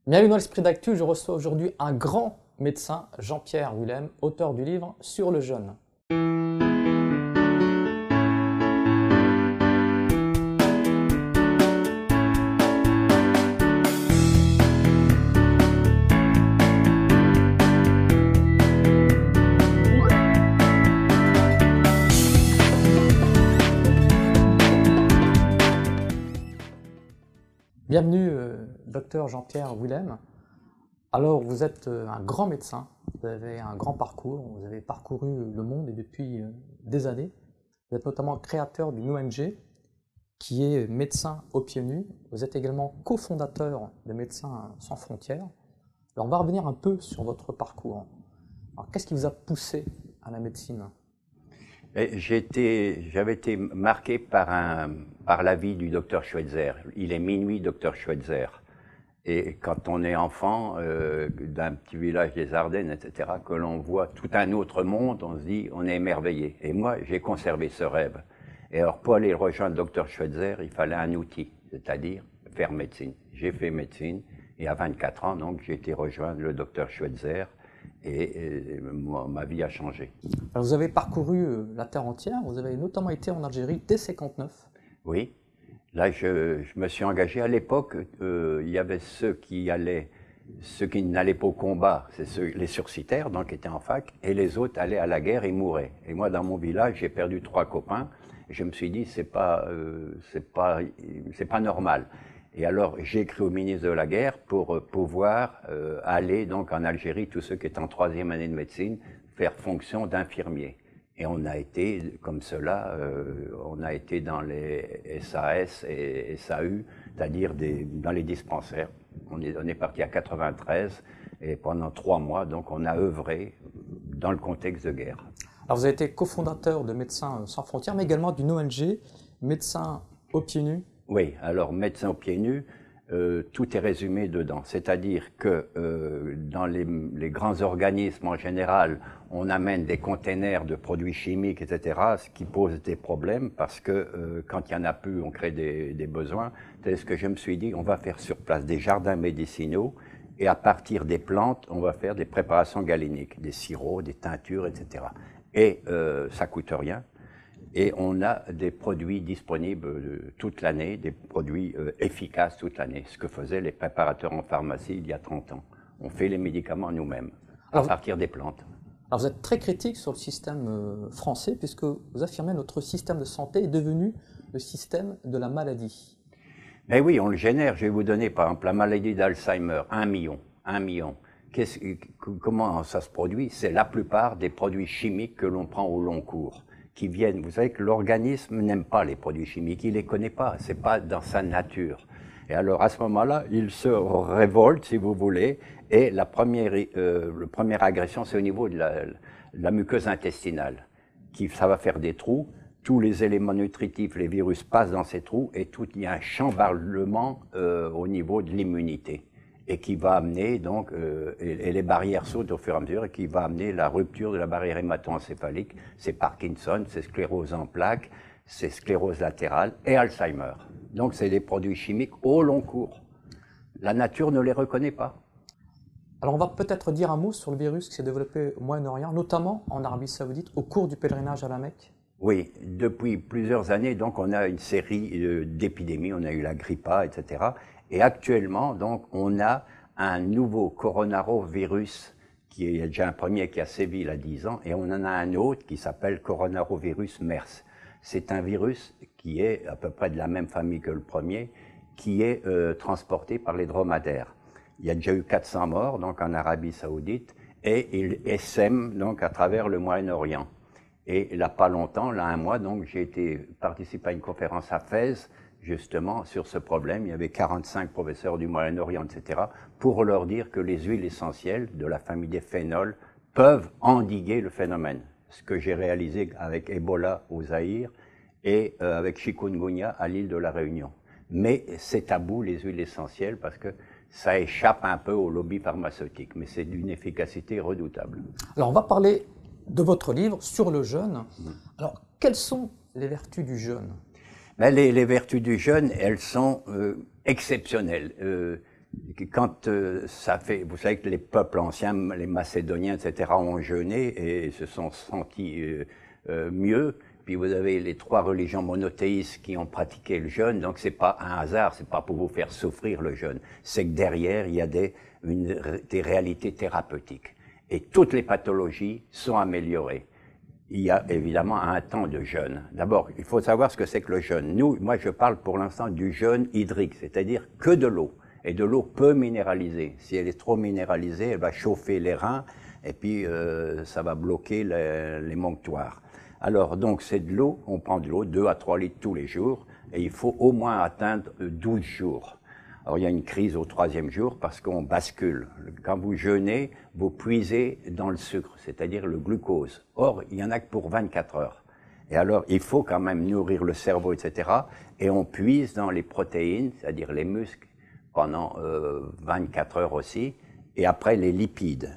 Bienvenue dans l'Esprit d'Actu, je reçois aujourd'hui un grand médecin, Jean-Pierre Willem, auteur du livre Sur le jeûne. Bienvenue, docteur Jean-Pierre Willem. Alors, vous êtes un grand médecin, vous avez un grand parcours, vous avez parcouru le monde et depuis des années. Vous êtes notamment créateur d'une ONG qui est Médecins aux pieds nus. Vous êtes également cofondateur de Médecins sans frontières. Alors, on va revenir un peu sur votre parcours. Alors, qu'est-ce qui vous a poussé à la médecine ? J'avais été marqué par la vie du docteur Schweitzer. Il est minuit, docteur Schweitzer. Et quand on est enfant d'un petit village des Ardennes, etc., que l'on voit tout un autre monde, on se dit, on est émerveillé. Et moi, j'ai conservé ce rêve. Et alors, pour aller rejoindre le docteur Schweitzer, il fallait un outil, c'est-à-dire faire médecine. J'ai fait médecine et à 24 ans, donc, j'ai été rejoindre le docteur Schweitzer. Et ma vie a changé. Alors vous avez parcouru la terre entière, vous avez notamment été en Algérie dès 59. Oui, là je me suis engagé. À l'époque, il y avait ceux qui n'allaient pas au combat, c'est les sursitaires, donc qui étaient en fac, et les autres allaient à la guerre et mouraient. Et moi, dans mon village, j'ai perdu 3 copains, et je me suis dit, c'est pas normal. Et alors, j'ai écrit au ministre de la Guerre pour pouvoir aller donc en Algérie, tous ceux qui étaient en 3e année de médecine, faire fonction d'infirmier. Et on a été comme cela, on a été dans les SAS et SAU, c'est-à-dire dans les dispensaires. On est parti à 93 et pendant 3 mois, donc on a œuvré dans le contexte de guerre. Alors vous avez été cofondateur de Médecins sans frontières, mais également d'une ONG, Médecins aux pieds nus. Oui, alors Médecins aux pieds nus, tout est résumé dedans. C'est-à-dire que dans les grands organismes en général, on amène des containers de produits chimiques, etc., ce qui pose des problèmes parce que quand il n'y en a plus, on crée des besoins. C'est ce que je me suis dit, on va faire sur place des jardins médicinaux et à partir des plantes, on va faire des préparations galéniques, des sirops, des teintures, etc. Et ça coûte rien. Et on a des produits disponibles toute l'année, des produits efficaces toute l'année, ce que faisaient les préparateurs en pharmacie il y a 30 ans. On fait les médicaments nous-mêmes, à partir des plantes. Alors vous êtes très critique sur le système français, puisque vous affirmez que notre système de santé est devenu le système de la maladie. Mais oui, on le génère. Je vais vous donner par exemple la maladie d'Alzheimer, 1 million. 1 million. Comment ça se produit? C'est la plupart des produits chimiques que l'on prend au long cours. Qui viennent, vous savez que l'organisme n'aime pas les produits chimiques, il les connaît pas, c'est pas dans sa nature. Et alors à ce moment-là, il se révolte, si vous voulez, et la première agression, c'est au niveau de la muqueuse intestinale, ça va faire des trous. Tous les éléments nutritifs, les virus passent dans ces trous, et il y a un chambardement au niveau de l'immunité. Et qui va amener donc, et les barrières sautent au fur et à mesure, et qui va amener la rupture de la barrière hémato-encéphalique. C'est Parkinson, c'est sclérose en plaques, c'est sclérose latérale et Alzheimer. Donc c'est des produits chimiques au long cours. La nature ne les reconnaît pas. Alors on va peut-être dire un mot sur le virus qui s'est développé au Moyen-Orient, notamment en Arabie Saoudite, au cours du pèlerinage à la Mecque. Oui, depuis plusieurs années, donc on a une série d'épidémies, on a eu la grippe A, etc. Et actuellement, donc, on a un nouveau coronavirus, il y a déjà un premier qui a sévi il y a 10 ans, et on en a un autre qui s'appelle coronavirus MERS. C'est un virus qui est à peu près de la même famille que le premier, qui est transporté par les dromadaires. Il y a déjà eu 400 morts, donc en Arabie Saoudite, et il essaime donc à travers le Moyen-Orient. Et là, pas longtemps, là, 1 mois, donc, j'ai participé à une conférence à Fès, justement, sur ce problème. Il y avait 45 professeurs du Moyen-Orient, etc., pour leur dire que les huiles essentielles de la famille des phénols peuvent endiguer le phénomène. Ce que j'ai réalisé avec Ebola au Zaïre et avec chikungunya à l'île de la Réunion. Mais c'est tabou, les huiles essentielles, parce que ça échappe un peu au lobby pharmaceutique, mais c'est d'une efficacité redoutable. Alors, on va parler de votre livre sur le jeûne. Alors, quelles sont les vertus du jeûne? Mais les vertus du jeûne, elles sont exceptionnelles. Quand ça fait, vous savez que les peuples anciens, les Macédoniens, etc., ont jeûné et se sont sentis mieux. Puis vous avez les 3 religions monothéistes qui ont pratiqué le jeûne, donc c'est pas un hasard, c'est pas pour vous faire souffrir le jeûne. C'est que derrière, il y a des réalités thérapeutiques. Et toutes les pathologies sont améliorées. Il y a évidemment un temps de jeûne. D'abord, il faut savoir ce que c'est que le jeûne. Moi, je parle pour l'instant du jeûne hydrique, c'est-à-dire que de l'eau. Et de l'eau peu minéralisée. Si elle est trop minéralisée, elle va chauffer les reins et puis ça va bloquer l'émonctoire. Alors donc c'est de l'eau, on prend de l'eau, 2 à 3 litres tous les jours, et il faut au moins atteindre 12 jours. Alors il y a une crise au 3e jour parce qu'on bascule. Quand vous jeûnez, vous puisez dans le sucre, c'est-à-dire le glucose. Or, il n'y en a que pour 24 heures. Et alors, il faut quand même nourrir le cerveau, etc. Et on puise dans les protéines, c'est-à-dire les muscles, pendant 24 heures aussi, et après les lipides.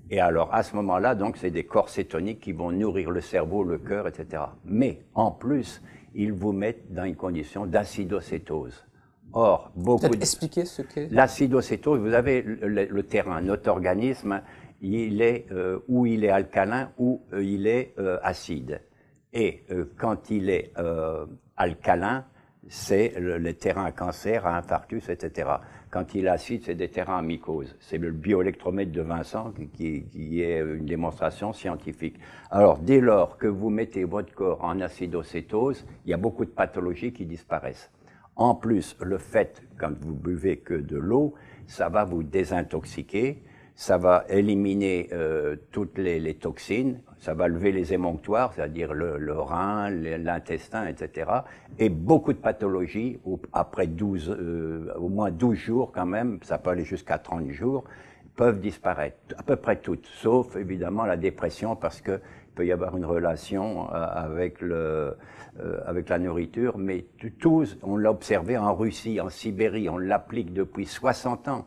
Et alors, à ce moment-là, donc, c'est des corps cétoniques qui vont nourrir le cerveau, le cœur, etc. Mais, en plus, ils vous mettent dans une condition d'acidocétose. Or, peut-être expliquer ce qu'est l'acidocétose. Vous avez le terrain, notre organisme, il est ou il est alcalin ou il est acide. Et quand il est alcalin, c'est les terrains à cancer, à infarctus, etc. Quand il est acide, c'est des terrains à mycose. C'est le bioélectromètre de Vincent qui est une démonstration scientifique. Alors, dès lors que vous mettez votre corps en acidocétose, il y a beaucoup de pathologies qui disparaissent. En plus, le fait, quand vous buvez que de l'eau, ça va vous désintoxiquer, ça va éliminer toutes les toxines, ça va lever les émonctoires, c'est-à-dire le rein, l'intestin, etc. Et beaucoup de pathologies, après au moins 12 jours quand même, ça peut aller jusqu'à 30 jours, peuvent disparaître. À peu près toutes, sauf évidemment la dépression, parce que il peut y avoir une relation avec la nourriture, mais tous, on l'a observé en Russie, en Sibérie, on l'applique depuis 60 ans.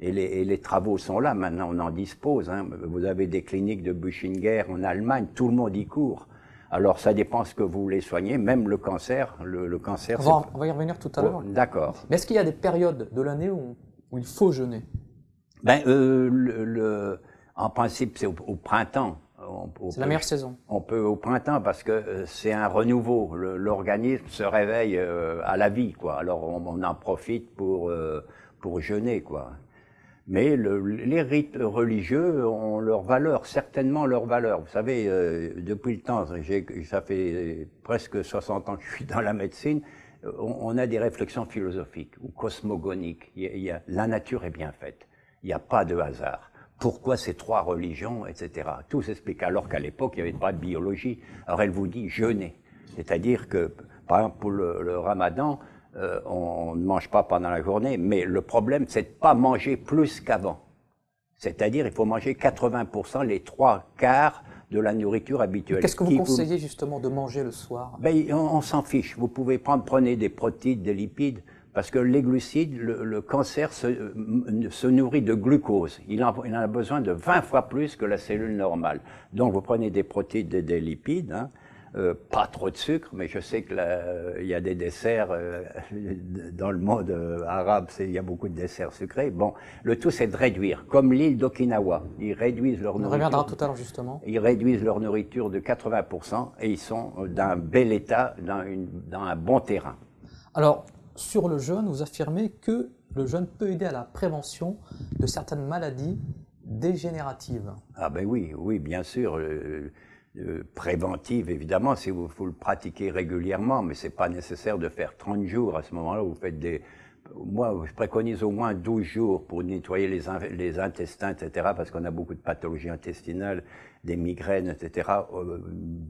Et les travaux sont là, maintenant on en dispose. Hein. Vous avez des cliniques de Buchinger en Allemagne, tout le monde y court. Alors ça dépend ce que vous voulez soigner, même le cancer. Le cancer, on va y revenir tout à l'heure. D'accord. Mais est-ce qu'il y a des périodes de l'année où il faut jeûner? En principe, c'est au printemps. C'est la meilleure saison. On peut au printemps parce que c'est un renouveau. L'organisme se réveille à la vie, quoi. Alors on en profite pour jeûner, quoi. Mais les rites religieux ont leur valeur, certainement leur valeur. Vous savez, depuis le temps, ça fait presque 60 ans que je suis dans la médecine, on a des réflexions philosophiques ou cosmogoniques. La nature est bien faite. Il n'y a pas de hasard. Pourquoi ces 3 religions, etc. Tout s'explique. Alors qu'à l'époque, il n'y avait pas de biologie. Alors elle vous dit jeûner. C'est-à-dire que, par exemple, pour le ramadan, on ne mange pas pendant la journée, mais le problème, c'est de ne pas manger plus qu'avant. C'est-à-dire, il faut manger 80%, les 3/4 de la nourriture habituelle. Qu'est-ce que vous conseillez justement de manger le soir? On s'en fiche. Vous pouvez prenez des protéines, des lipides, parce que les glucides, le cancer se nourrit de glucose. Il en a besoin de 20 fois plus que la cellule normale. Donc, vous prenez des protéines, des lipides, hein. Pas trop de sucre, mais je sais que il y a des desserts dans le monde arabe, il y a beaucoup de desserts sucrés. Bon, le tout c'est de réduire, comme l'île d'Okinawa. Ils réduisent leur nourriture. On reviendra tout à l'heure justement. Ils réduisent leur nourriture de 80% et ils sont d'un bel état, dans un bon terrain. Alors, sur le jeûne, vous affirmez que le jeûne peut aider à la prévention de certaines maladies dégénératives. Ah ben oui, bien sûr. Préventive, évidemment, si vous le pratiquez régulièrement, mais c'est pas nécessaire de faire 30 jours. À ce moment-là, vous faites moi, je préconise au moins 12 jours pour nettoyer les intestins, etc., parce qu'on a beaucoup de pathologies intestinales, des migraines, etc.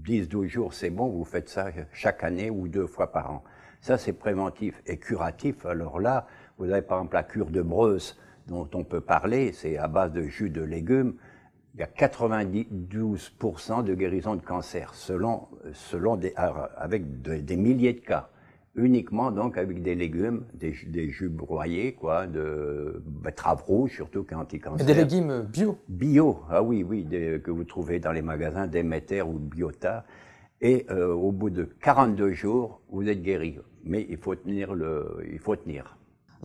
10-12 jours, c'est bon, vous faites ça chaque année ou 2 fois par an. Ça, c'est préventif. Et curatif, alors là, vous avez par exemple la cure de Breus, dont on peut parler, c'est à base de jus de légumes. Il y a 92% de guérison de cancer, avec des milliers de cas. Uniquement donc avec des légumes, des jus broyés, quoi, de betterave rouge, surtout qui est anti-cancer. Des légumes bio? Bio, ah oui, que vous trouvez dans les magasins Demeter ou Biota. Et au bout de 42 jours, vous êtes guéri. Mais il faut tenir.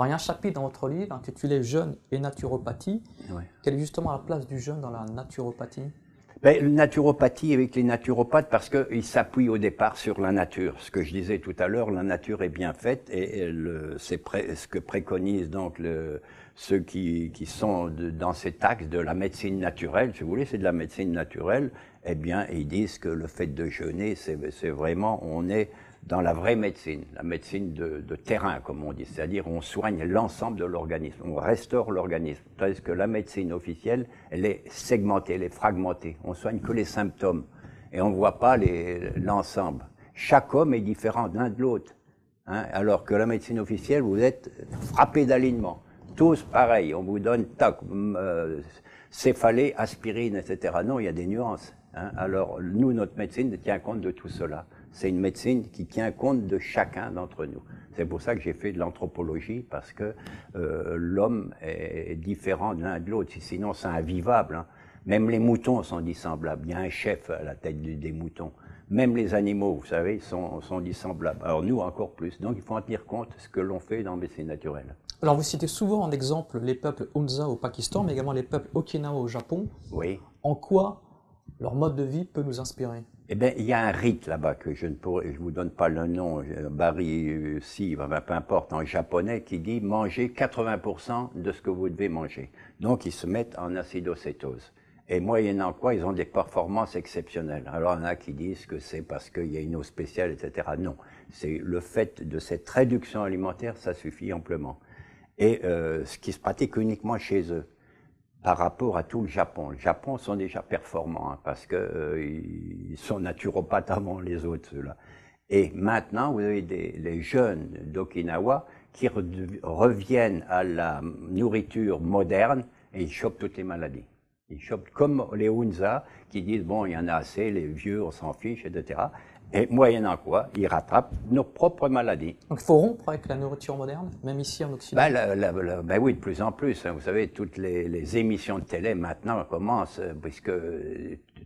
Alors, il y a un chapitre dans votre livre intitulé Jeûne et naturopathie. Ouais. Quelle est justement la place du jeûne dans la naturopathie? Ben, la naturopathie avec les naturopathes, parce qu'ils s'appuient au départ sur la nature. Ce que je disais tout à l'heure, la nature est bien faite et c'est ce que préconisent donc ceux qui sont dans cet axe de la médecine naturelle, si vous voulez, c'est de la médecine naturelle. Eh bien, ils disent que le fait de jeûner, c'est vraiment, on est dans la vraie médecine, la médecine de terrain, comme on dit, c'est-à-dire on soigne l'ensemble de l'organisme, on restaure l'organisme. Tandis que la médecine officielle, elle est segmentée, elle est fragmentée, on soigne que les symptômes et on ne voit pas l'ensemble. Chaque homme est différent d'un de l'autre, hein, alors que la médecine officielle, vous êtes frappé d'alignement. Tous pareil, on vous donne céphalée, aspirine, etc. Non, il y a des nuances. Hein. Alors nous, notre médecine tient compte de tout cela. C'est une médecine qui tient compte de chacun d'entre nous. C'est pour ça que j'ai fait de l'anthropologie, parce que l'homme est différent de l'un de l'autre. Sinon, c'est invivable. Hein. Même les moutons sont dissemblables. Il y a un chef à la tête des moutons. Même les animaux, vous savez, sont dissemblables. Alors nous, encore plus. Donc il faut en tenir compte ce que l'on fait dans la médecine naturelle. Alors, vous citez souvent en exemple les peuples Hunza au Pakistan, mais également les peuples Okinawa au Japon. Oui. En quoi leur mode de vie peut nous inspirer? Eh bien, il y a un rite là-bas que je vous donne pas le nom, Bari, si, peu importe, en japonais, qui dit manger 80% de ce que vous devez manger. Donc, ils se mettent en acidocétose. Et moyennant quoi, ils ont des performances exceptionnelles. Alors, il y en a qui disent que c'est parce qu'il y a une eau spéciale, etc. Non, c'est le fait de cette réduction alimentaire, ça suffit amplement. Et ce qui se pratique uniquement chez eux. Par rapport à tout le Japon. Le Japon sont déjà performants, hein, parce que ils sont naturopathes avant les autres, ceux-là. Et maintenant, vous avez les jeunes d'Okinawa qui reviennent à la nourriture moderne et ils chopent toutes les maladies. Ils chopent comme les Hunza qui disent, bon, il y en a assez, les vieux, on s'en fiche, etc. Et moyennant quoi, ils rattrapent nos propres maladies. Donc il faut rompre avec la nourriture moderne, même ici en Occident? Ben oui, de plus en plus. Hein. Vous savez, toutes les émissions de télé maintenant commencent, puisque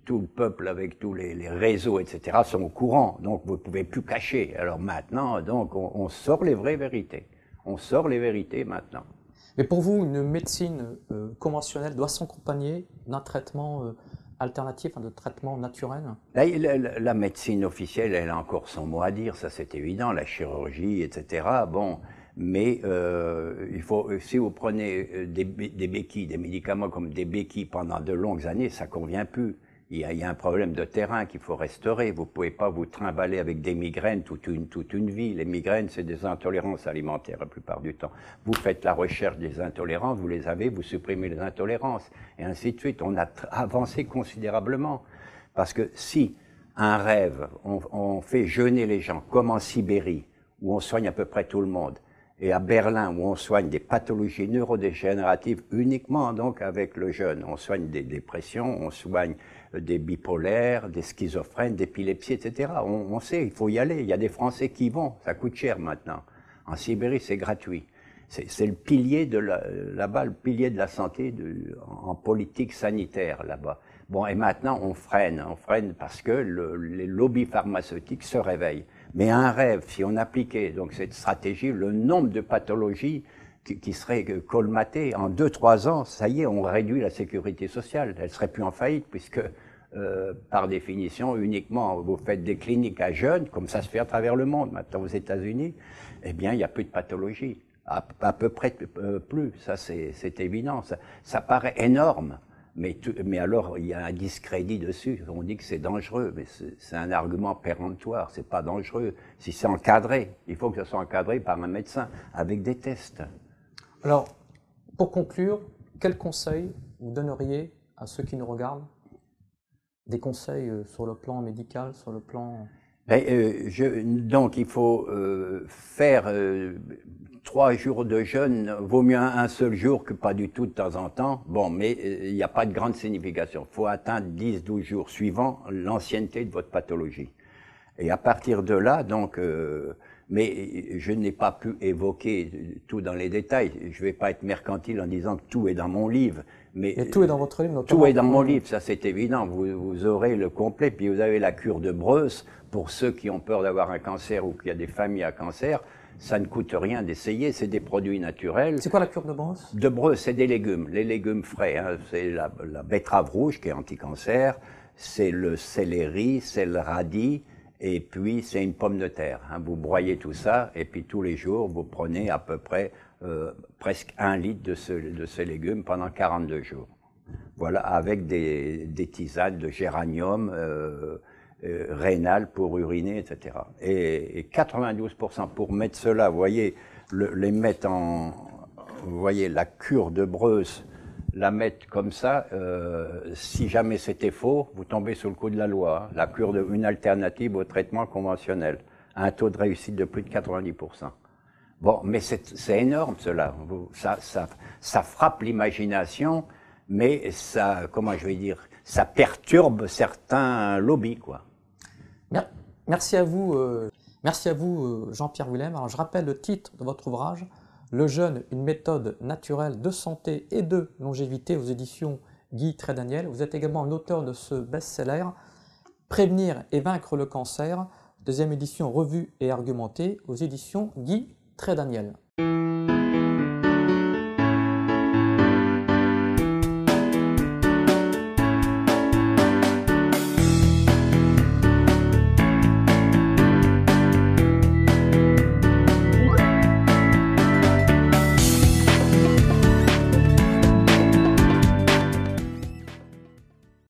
tout le peuple avec tous les réseaux, etc., sont au courant. Donc vous ne pouvez plus cacher. Alors maintenant, donc, on sort les vraies vérités. On sort les vérités maintenant. Mais pour vous, une médecine conventionnelle doit s'accompagner d'un traitement alternatif, de traitement naturel? La médecine officielle, elle a encore son mot à dire, ça c'est évident, la chirurgie, etc. Bon, mais il faut, si vous prenez des béquilles, des médicaments comme des béquilles pendant de longues années, ça convient plus. Il y a un problème de terrain qu'il faut restaurer. Vous pouvez pas vous trimballer avec des migraines toute une vie. Les migraines, c'est des intolérances alimentaires la plupart du temps. Vous faites la recherche des intolérances, vous les avez, vous supprimez les intolérances, et ainsi de suite. On a avancé considérablement. Parce que si un rêve, on fait jeûner les gens, comme en Sibérie, où on soigne à peu près tout le monde, et à Berlin, où on soigne des pathologies neurodégénératives uniquement donc avec le jeûne. On soigne des dépressions, on soigne des bipolaires, des schizophrènes, d'épilepsie, etc. On sait, il faut y aller. Il y a des Français qui y vont. Ça coûte cher maintenant. En Sibérie, c'est gratuit. C'est le pilier de là-bas, le pilier de la santé en politique sanitaire là-bas. Bon, et maintenant, on freine parce que les lobbies pharmaceutiques se réveillent. Mais un rêve, si on appliquait donc cette stratégie, le nombre de pathologies qui seraient colmatées en 2-3 ans, ça y est, on réduit la sécurité sociale. Elle serait plus en faillite puisque, par définition, uniquement vous faites des cliniques à jeunes, comme ça se fait à travers le monde, maintenant aux États-Unis, eh bien, il n'y a plus de pathologie. À peu près plus, ça c'est évident. Ça paraît énorme. Mais alors, il y a un discrédit dessus. On dit que c'est dangereux, mais c'est un argument péremptoire. C'est pas dangereux. Si c'est encadré, il faut que ce soit encadré par un médecin avec des tests. Alors, pour conclure, quels conseils vous donneriez à ceux qui nous regardent? Des conseils sur le plan médical, sur le plan... Donc, il faut faire 3 jours de jeûne, vaut mieux un seul jour que pas du tout de temps en temps. Bon, mais il n'y a pas de grande signification. Il faut atteindre 10-12 jours suivant l'ancienneté de votre pathologie. Et à partir de là, donc, mais je n'ai pas pu évoquer tout dans les détails. Je ne vais pas être mercantile en disant que tout est dans mon livre. Mais tout est dans votre livre, notamment. Tout est dans mon livre, ça c'est évident. Vous aurez le complet, puis vous avez la cure de Breus pour ceux qui ont peur d'avoir un cancer ou qu'il y a des familles à cancer. ça ne coûte rien d'essayer, c'est des produits naturels. C'est quoi la cure de brosse? De Breu, c'est des légumes, les légumes frais. Hein. C'est la betterave rouge qui est anti-cancer, c'est le céleri, c'est le radis, et puis c'est une pomme de terre. Hein. Vous broyez tout ça, et puis tous les jours, vous prenez à peu près presque 1 litre de ces légumes pendant 42 jours. Voilà, avec des tisanes de géranium, rénal pour uriner, etc. Et 92% pour mettre cela, vous voyez, les mettre vous voyez, la cure de Breuse, la mettre comme ça, si jamais c'était faux, vous tombez sous le coup de la loi. Hein. La cure une alternative au traitement conventionnel, un taux de réussite de plus de 90%. Bon, mais c'est énorme cela. Ça frappe l'imagination, mais ça, comment je vais dire, ça perturbe certains lobbies, quoi. Merci à vous, Jean-Pierre Willem. Alors, je rappelle le titre de votre ouvrage, Le jeûne, une méthode naturelle de santé et de longévité aux éditions Guy Trédaniel. Vous êtes également l'auteur de ce best-seller, Prévenir et vaincre le cancer, deuxième édition revue et argumentée aux éditions Guy Trédaniel.